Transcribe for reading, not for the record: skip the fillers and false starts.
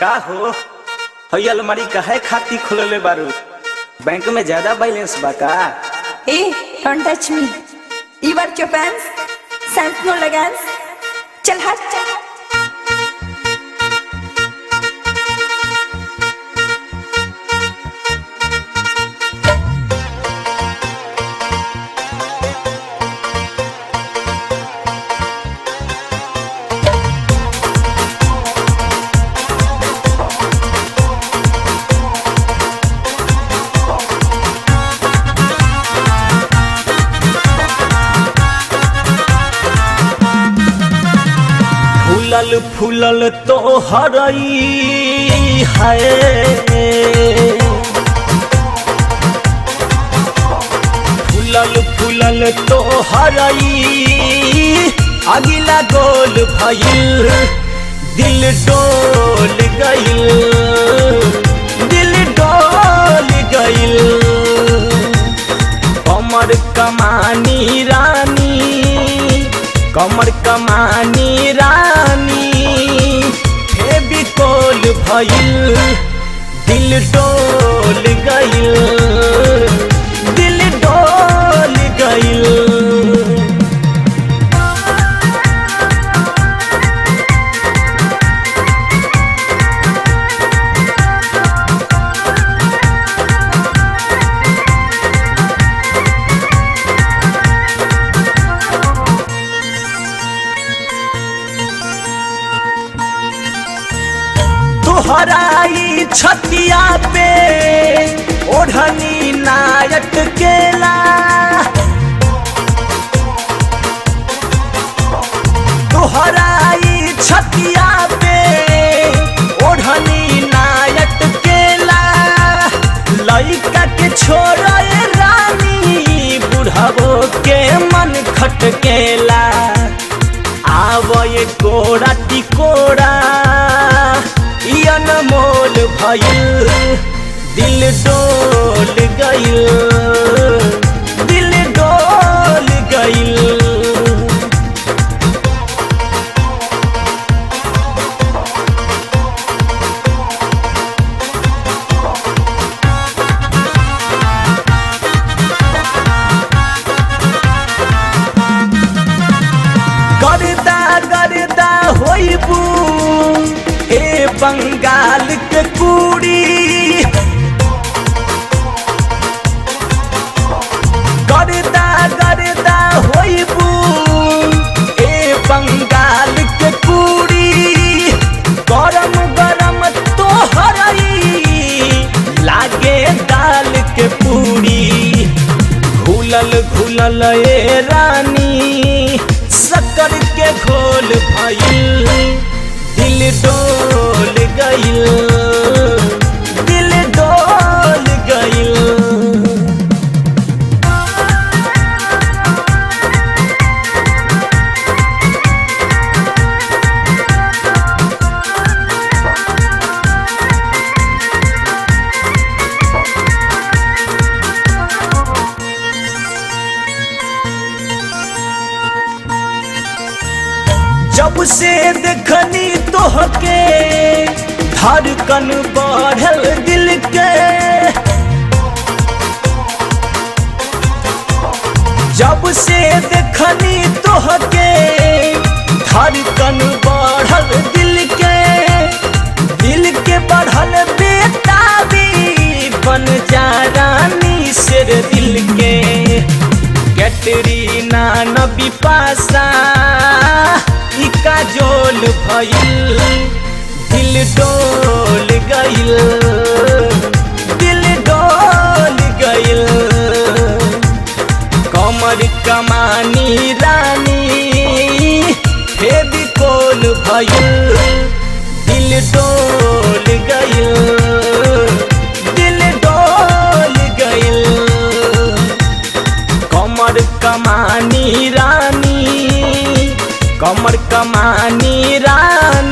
का हो हई अलमारी काहे खाती खोलले बारू? बैंक में ज्यादा बैलेंस बा का? ए don't touch me, you are your pants sense no लेगेंस, चल हट चल। फूलल फूलल तो हरई है, फूलल फूलल तो हरई अगिला गोल भइल, दिल डोल गइल, दिल डोल गइल। कमर कमानी रानी, कमर कमानी रानी फेविकोल भइल, दिल डोल गइल, दिल डोल गइल। तोहराई छतिया पे ओढ़नी नायक केला, तोहराई छतिया पे ओढ़नी नायक केला। लइका के छोड़े रानी बुढ़ावो के मन खटकेला। आवए कोड़ा टिकोड़ा अनमोल भइल, दिल डोल गइल, दिल डोल गइल। गर्दा गर्दा होइबू ए बंगाल के कुड़ी, गर्दा गर्दा होइबू ए बंगाल के कुड़ी। गरम गरम तोहरई लागे दाल के पूरी। घुलल घुलल ए रानी शक्कर के घोल भइल, दिल डोल गइल, दिल डोल गइल। जब से देखनी तोहके धड़कन बढ़ल दिल के, जब से देखनी तोहके धड़कन बढ़ल दिल के। दिल के बढ़ल बेताबी बन जा रानी शेर दिल के। कैटरीना न बिपाशा इका जोल भइल, दिल डोल गइल, दिल डोल गइल। कमर कमानी रानी फेविकोल भइल, दिल डोल गइल, दिल डोल गइल। कमर कमानी रानी, कमर कमानी रानी